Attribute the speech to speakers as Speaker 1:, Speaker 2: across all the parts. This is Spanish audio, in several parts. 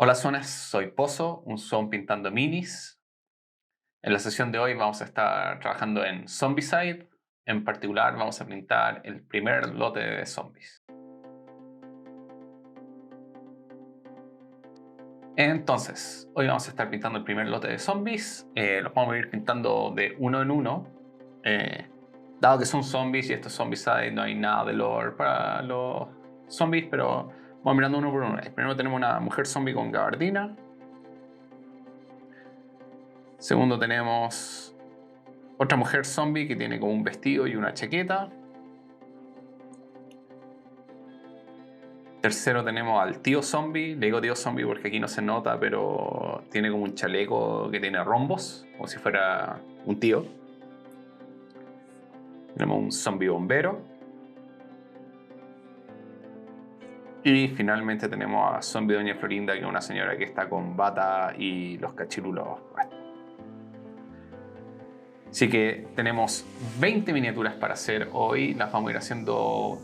Speaker 1: Hola zonas, soy Pozo, un son pintando minis. En la sesión de hoy vamos a estar trabajando en Zombicide. En particular vamos a pintar el primer lote de zombies. Entonces, hoy vamos a estar pintando el primer lote de zombies. Los vamos a ir pintando de uno en uno. Eh, Dado que son zombies y esto es Zombicide, no hay nada de lore para los zombies, pero vamos mirando uno por uno. Primero tenemos una mujer zombie con gabardina. Segundo tenemos otra mujer zombie que tiene como un vestido y una chaqueta. Tercero tenemos al tío zombie. Le digo tío zombie porque aquí no se nota, pero tiene como un chaleco que tiene rombos, como si fuera un tío. Tenemos un zombie bombero. Y finalmente tenemos a zombie doña Florinda, que es una señora que está con bata y los cachirulos puestos. Así que tenemos 20 miniaturas para hacer hoy. Las vamos a ir haciendo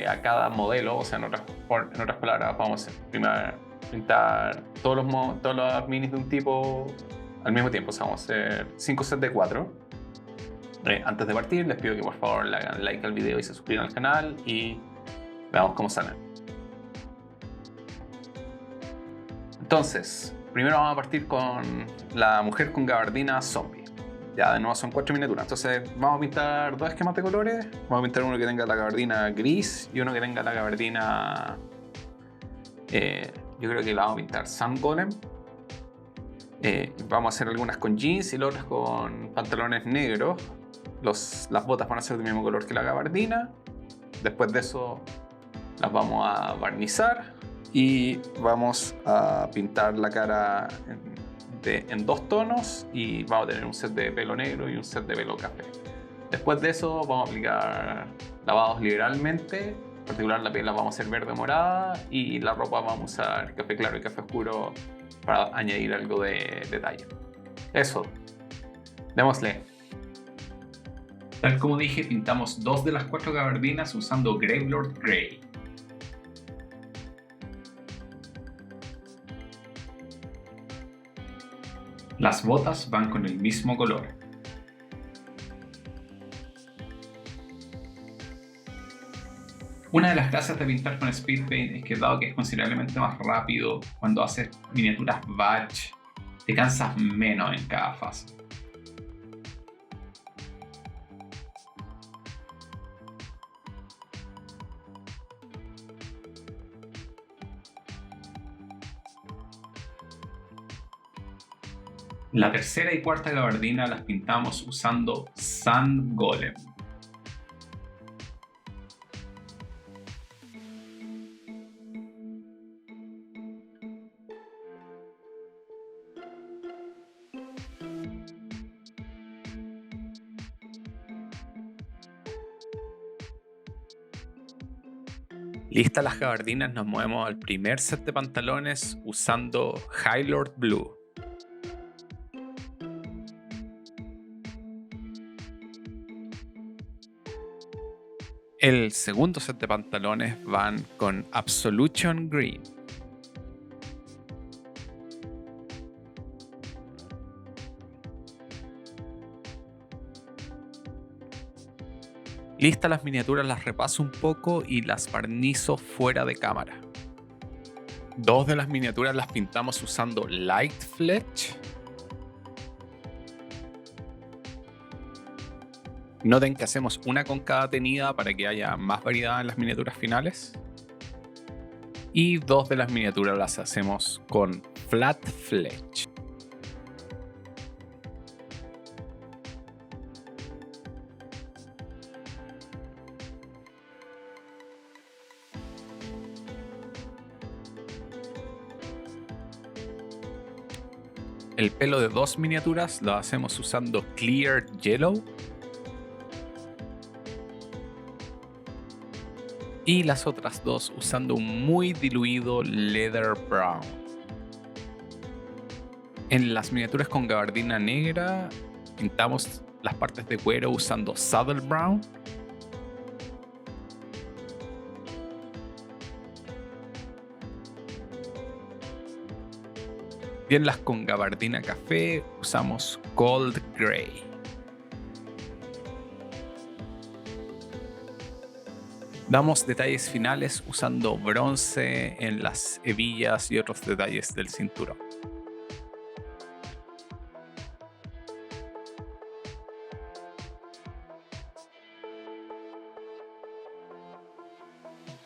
Speaker 1: a cada modelo. O sea, en otras palabras, vamos a primero pintar todos los minis de un tipo al mismo tiempo. O sea, vamos a hacer 5 sets de 4. Antes de partir, les pido que por favor le hagan like al video y se suscriban al canal. Y veamos cómo salen. Entonces, primero vamos a partir con la mujer con gabardina zombie. Ya de nuevo son 4 miniaturas. Entonces vamos a pintar 2 esquemas de colores. Vamos a pintar uno que tenga la gabardina gris y uno que tenga la gabardina... yo creo que la vamos a pintar Sun Golem. Vamos a hacer algunas con jeans y las otras con pantalones negros. Las botas van a ser del mismo color que la gabardina. Después de eso las vamos a barnizar y vamos a pintar la cara en 2 tonos y vamos a tener un set de pelo negro y un set de pelo café. Después de eso vamos a aplicar lavados liberalmente. En particular la piel la vamos a hacer verde morada y la ropa vamos a usar café claro y café oscuro para añadir algo de detalle. Eso, démosle. Tal como dije, pintamos 2 de las 4 gabardinas usando Gravelord Grey. Las botas van con el mismo color. Una de las gracias de pintar con Speed Paint es que dado que es considerablemente más rápido, cuando haces miniaturas batch, te cansas menos en cada fase. La tercera y cuarta gabardina las pintamos usando Sun Golem. Listas las gabardinas, nos movemos al primer set de pantalones usando Highlord Blue. El segundo set de pantalones van con Absolution Green. Listas las miniaturas, las repaso un poco y las barnizo fuera de cámara. 2 de las miniaturas las pintamos usando Light Fletch. Noten que hacemos una con cada tenida para que haya más variedad en las miniaturas finales. Y 2 de las miniaturas las hacemos con Flat Fletch. El pelo de 2 miniaturas lo hacemos usando Clear Yellow. Y las otras 2 usando un muy diluido Leather Brown. En las miniaturas con gabardina negra pintamos las partes de cuero usando Saddle Brown. Piernas con gabardina café usamos Cold Gray. Damos detalles finales usando bronce en las hebillas y otros detalles del cinturón.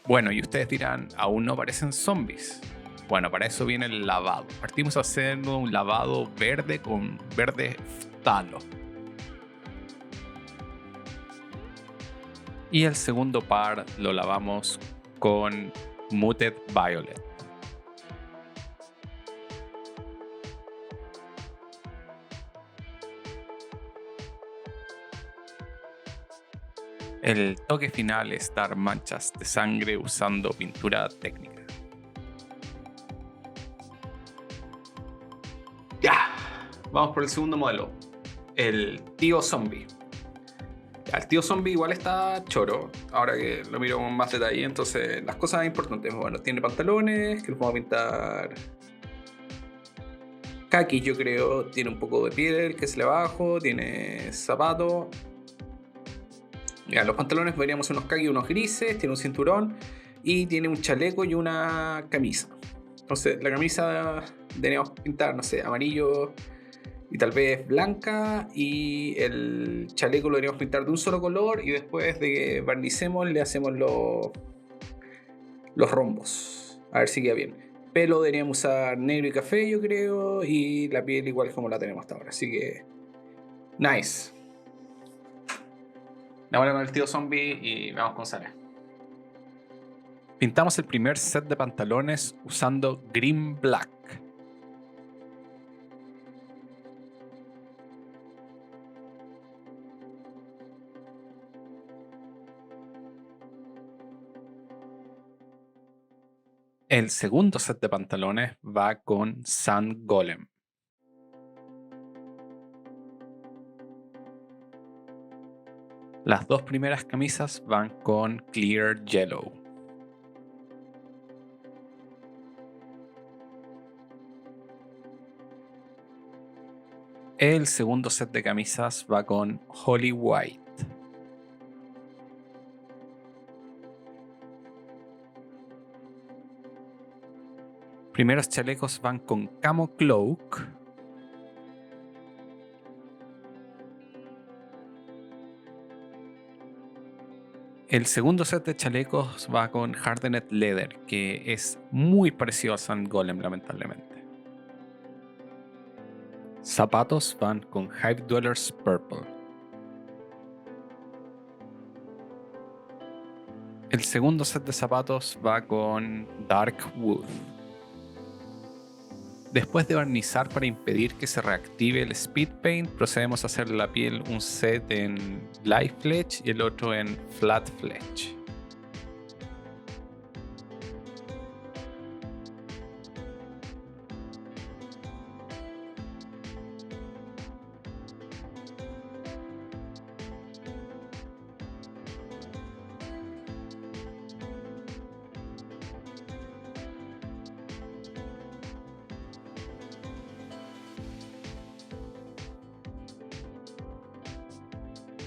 Speaker 1: Bueno, y ustedes dirán, aún no parecen zombies. Bueno, para eso viene el lavado. Partimos haciendo un lavado verde con verde phthalo. Y el segundo par lo lavamos con Muted Violet. El toque final es dar manchas de sangre usando pintura técnica. Ya, vamos por el segundo modelo. El tío zombie. El tío zombie igual está choro, ahora que lo miro con más detalle. Entonces, las cosas importantes, bueno, tiene pantalones, que los vamos a pintar kakis, yo creo. Tiene un poco de piel, que es el abajo, tiene zapatos. Ya, los pantalones veríamos unos kakis, unos grises, tiene un cinturón y tiene un chaleco y una camisa. Entonces, la camisa deberíamos pintar, no sé, amarillo y tal vez blanca, y el chaleco lo deberíamos pintar de un solo color, y después de que barnicemos le hacemos los rombos, a ver si queda bien. Pelo deberíamos usar negro y café, yo creo, y la piel igual como la tenemos hasta ahora, así que nice. Ahora con el tío zombie y vamos con Sara. Pintamos el primer set de pantalones usando Green Black. El segundo set de pantalones va con Sand Golem. Las dos primeras camisas van con Clear Yellow. El segundo set de camisas va con Holy White. Primeros chalecos van con Camo Cloak. El segundo set de chalecos va con Hardened Leather, que es muy parecido a Sand Golem, lamentablemente. Zapatos van con Hive Dwellers Purple. El segundo set de zapatos va con Dark Wood. Después de barnizar para impedir que se reactive el Speed Paint, procedemos a hacer la piel un set en Light Fletch y el otro en Flat Fletch.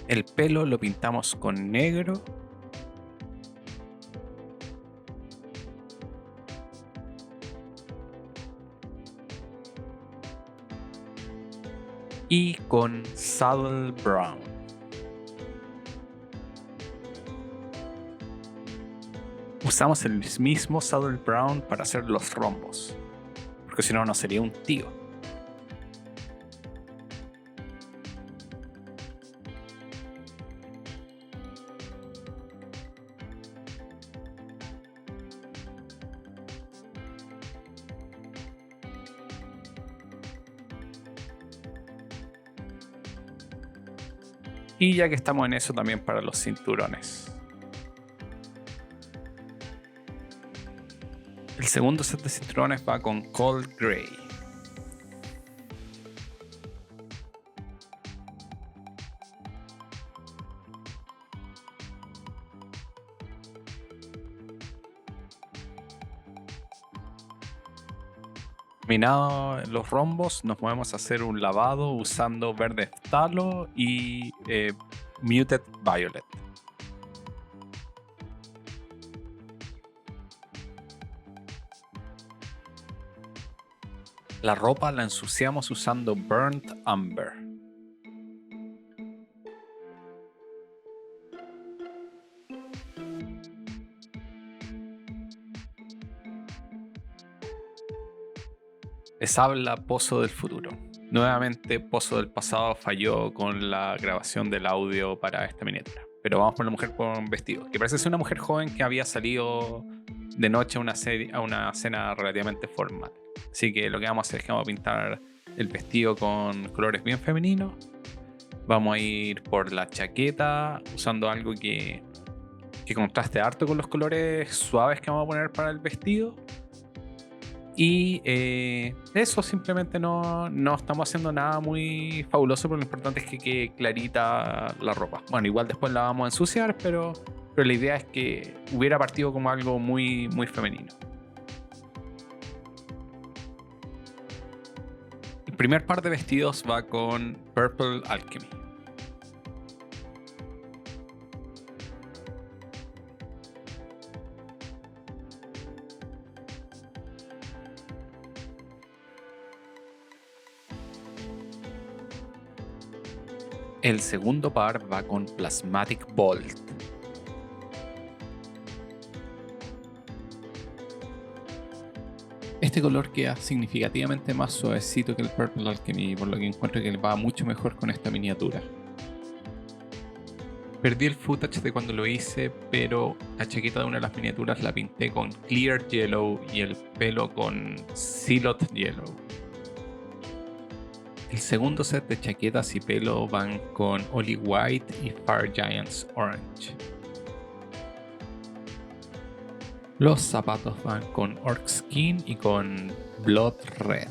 Speaker 1: El pelo lo pintamos con negro. Y con Saddle Brown. Usamos el mismo Saddle Brown para hacer los rombos, porque si no, no sería un tío. Y ya que estamos en eso, también para los cinturones. El segundo set de cinturones va con Cold Gray. Terminados los rombos, nos movemos a hacer un lavado usando verde Phtalo y Muted Violet. La ropa la ensuciamos usando Burnt Umber. Les habla Pozo del Futuro. Nuevamente, Pozo del Pasado falló con la grabación del audio para esta miniatura. Pero vamos por la mujer con vestido, que parece ser una mujer joven que había salido de noche a una cena relativamente formal. Así que lo que vamos a hacer es que vamos a pintar el vestido con colores bien femeninos. Vamos a ir por la chaqueta usando algo que contraste harto con los colores suaves que vamos a poner para el vestido. Y eso, simplemente no estamos haciendo nada muy fabuloso, pero lo importante es que quede clarita la ropa. Bueno, igual después la vamos a ensuciar, pero la idea es que hubiera partido como algo muy, muy femenino. El primer par de vestidos va con Purple Alchemy. El segundo par va con Plasmatic Bolt. Este color queda significativamente más suavecito que el Purple Alchemy, por lo que encuentro que va mucho mejor con esta miniatura. Perdí el footage de cuando lo hice, pero la chaqueta de una de las miniaturas la pinté con Clear Yellow y el pelo con Zealot Yellow. El segundo set de chaquetas y pelo van con Oli White y Fire Giants Orange. Los zapatos van con Orc Skin y con Blood Red.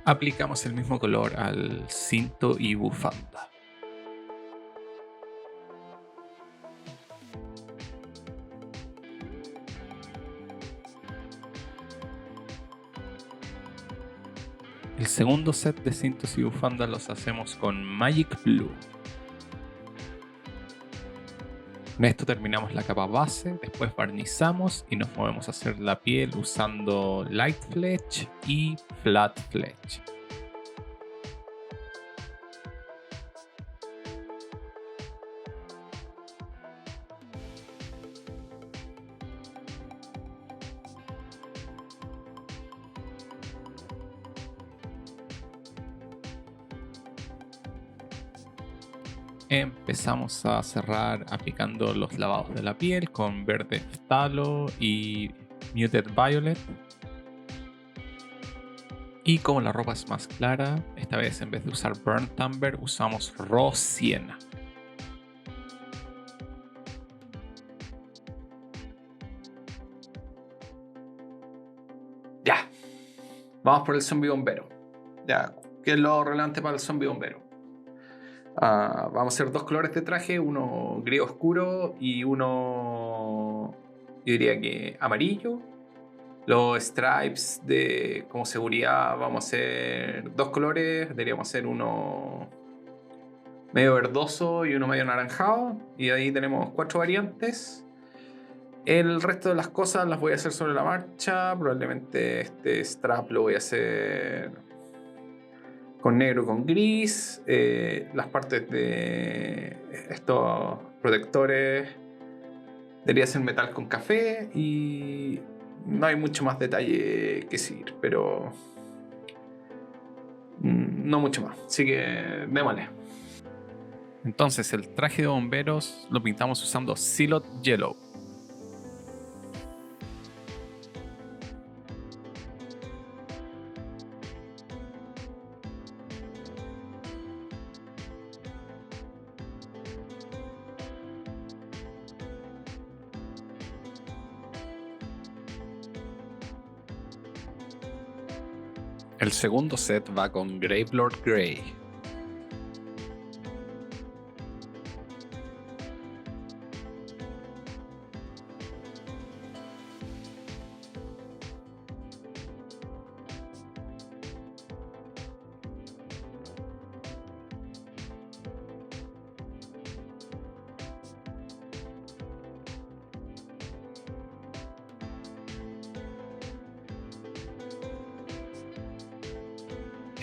Speaker 1: Aplicamos el mismo color al cinto y bufanda. El segundo set de cintos y bufandas los hacemos con Magic Blue. Con esto terminamos la capa base, después barnizamos y nos movemos a hacer la piel usando Light Fletch y Flat Fletch. Empezamos a cerrar aplicando los lavados de la piel con verde Phtalo y Muted Violet. Y como la ropa es más clara, esta vez en vez de usar Burnt Umber usamos Raw Sienna. Ya, vamos por el zombie bombero. Ya, ¿qué es lo relevante para el zombie bombero? Vamos a hacer dos colores de traje, uno gris oscuro y uno, yo diría que amarillo. Los stripes como seguridad vamos a hacer dos colores, deberíamos hacer uno medio verdoso y uno medio anaranjado, y ahí tenemos 4 variantes. El resto de las cosas las voy a hacer sobre la marcha. Probablemente este strap lo voy a hacer con negro y con gris. Las partes de estos protectores debería ser metal con café, y no hay mucho más detalle que seguir, pero no mucho más, así que démosle. Entonces el traje de bomberos lo pintamos usando Zealot Yellow. El segundo set va con Gravelord Grey.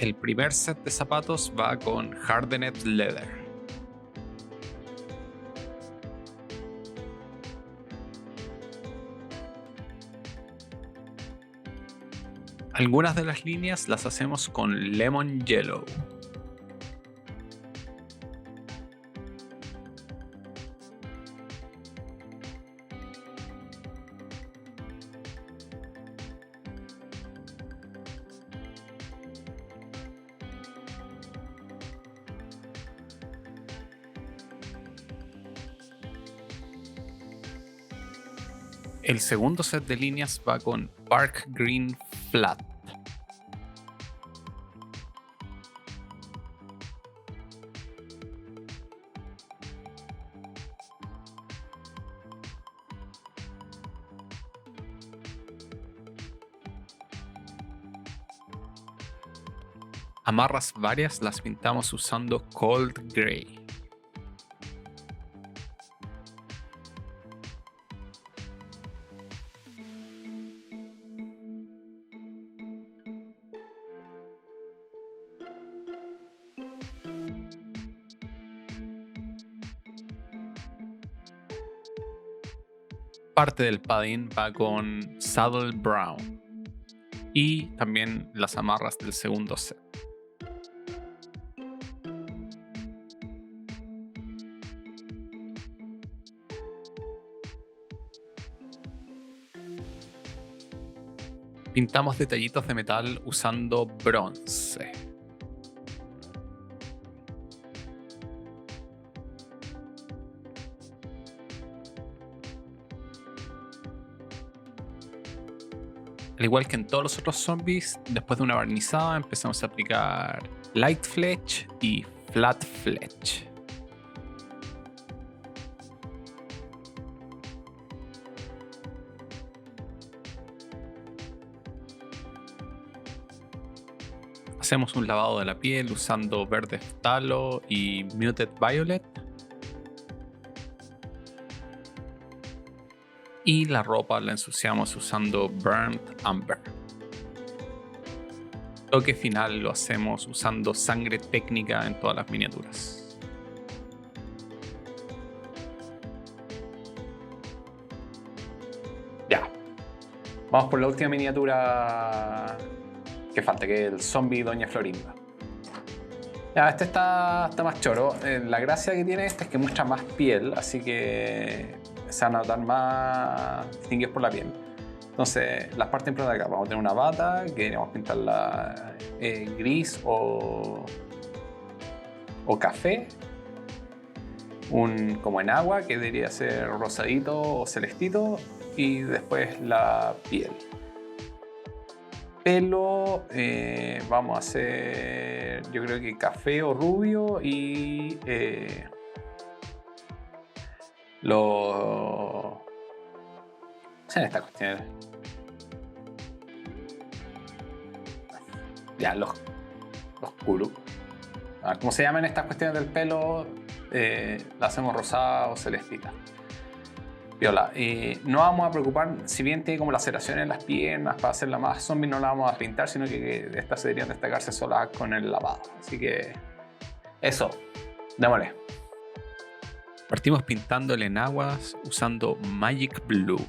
Speaker 1: El primer set de zapatos va con Hardened Leather. Algunas de las líneas las hacemos con Lemon Yellow. El segundo set de líneas va con Park Green Flat. Amarras varias las pintamos usando Cold Gray. Parte del padding va con Saddle Brown y también las amarras del segundo set. Pintamos detallitos de metal usando bronce. Al igual que en todos los otros zombies, después de una barnizada empezamos a aplicar Light Fletch y Flat Fletch. Hacemos un lavado de la piel usando verde Phthalo y Muted Violet. Y la ropa la ensuciamos usando Burnt Amber. Toque final lo hacemos usando sangre técnica en todas las miniaturas. Ya. Vamos por la última miniatura que falta, que es el zombie Doña Florinda. Ya, este está más choro. La gracia que tiene este es que muestra más piel, así que se van a notar más distinguidos por la piel. Entonces, las partes importantes de acá, vamos a tener una bata que queremos pintarla gris o café, como en agua que debería ser rosadito o celestito, y después la piel. Pelo, vamos a hacer, yo creo que café o rubio, y los... ¿Son estas cuestiones? Ya, los kuru. A ver, ¿cómo se llaman estas cuestiones del pelo? Las hacemos rosada o celestita. Viola. No vamos a preocupar, si bien tiene como laceraciones en las piernas para hacerla más zombie, no la vamos a pintar, sino que estas deberían destacarse solas con el lavado. Así que eso, démosle. Partimos pintándole en aguas usando Magic Blue.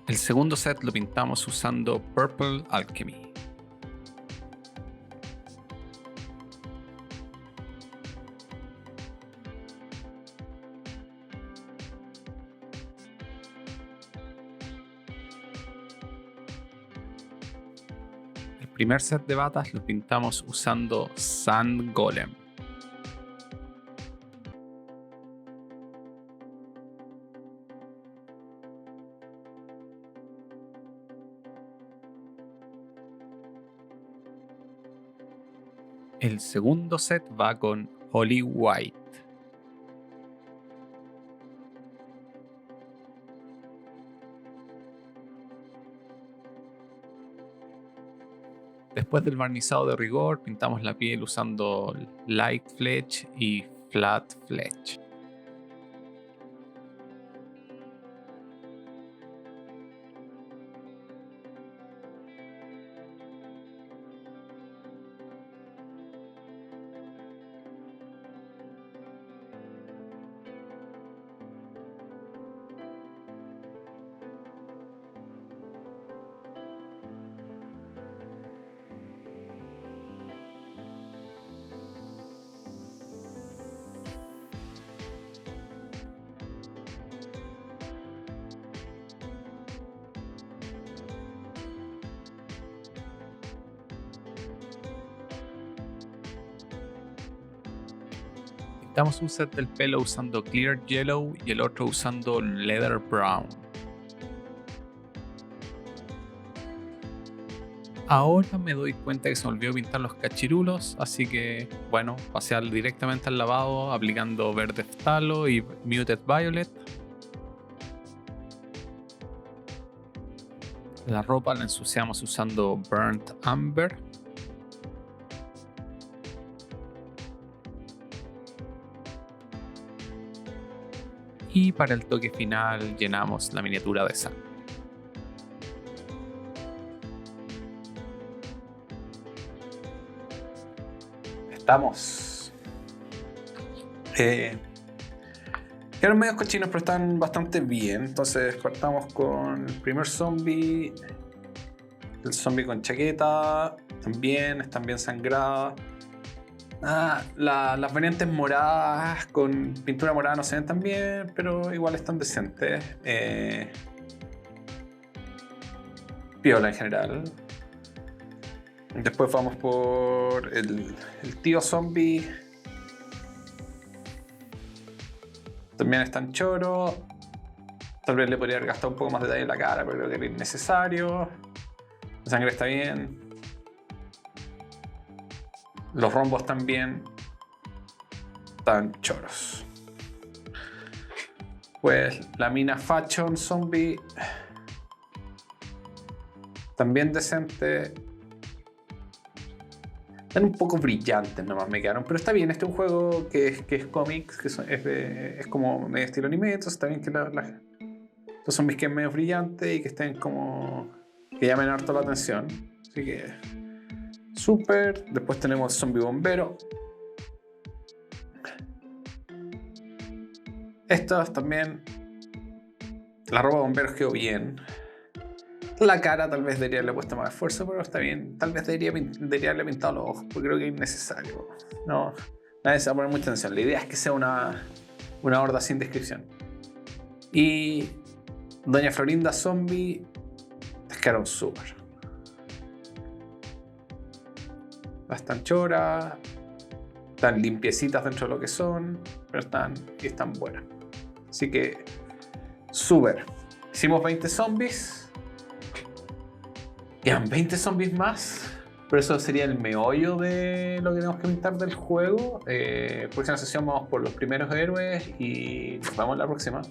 Speaker 1: El segundo set lo pintamos usando Purple Alchemy. El primer set de batas lo pintamos usando Sand Golem. El segundo set va con Holy White. Después del barnizado de rigor, pintamos la piel usando Light Fletch y Flat Fletch. Pintamos un set del pelo usando Clear Yellow y el otro usando Leather Brown. Ahora me doy cuenta que se me olvidó pintar los cachirulos, así que bueno, pasé directamente al lavado aplicando verde Phtalo y Muted Violet. La ropa la ensuciamos usando Burnt Amber. Y para el toque final llenamos la miniatura de sangre. Estamos. Quedaron medios cochinos, pero están bastante bien. Entonces partamos con el primer zombie. El zombie con chaqueta. También están bien sangradas. Las variantes moradas con pintura morada no se ven tan bien, pero igual están decentes. Piola en general. Después vamos por el tío zombie. También están choros. Tal vez le podría haber gastado un poco más de detalle en la cara, pero creo que era innecesario. La sangre está bien. Los rombos también están choros. Pues la mina Fashion Zombie también decente. Están un poco brillantes nomás me quedaron, pero está bien. Este es un juego que es cómics, que es como medio estilo anime, entonces está bien que los zombies queden medio brillantes y que estén como que llamen harto la atención. Así que súper. Después tenemos zombie bombero. Estas también. La ropa de bomberos quedó bien. La cara tal vez debería haberle puesto más esfuerzo, pero está bien. Tal vez debería haberle pintado los ojos, porque creo que es innecesario. No, nadie se va a poner mucha atención. La idea es que sea una horda sin descripción. Y Doña Florinda Zombie quedaron súper. Están choras, están limpiecitas dentro de lo que son, pero están buenas. Así que súper. Hicimos 20 zombies. Quedan 20 zombies más, pero eso sería el meollo de lo que tenemos que pintar del juego. Próxima sesión vamos por los primeros héroes y nos vemos en la próxima.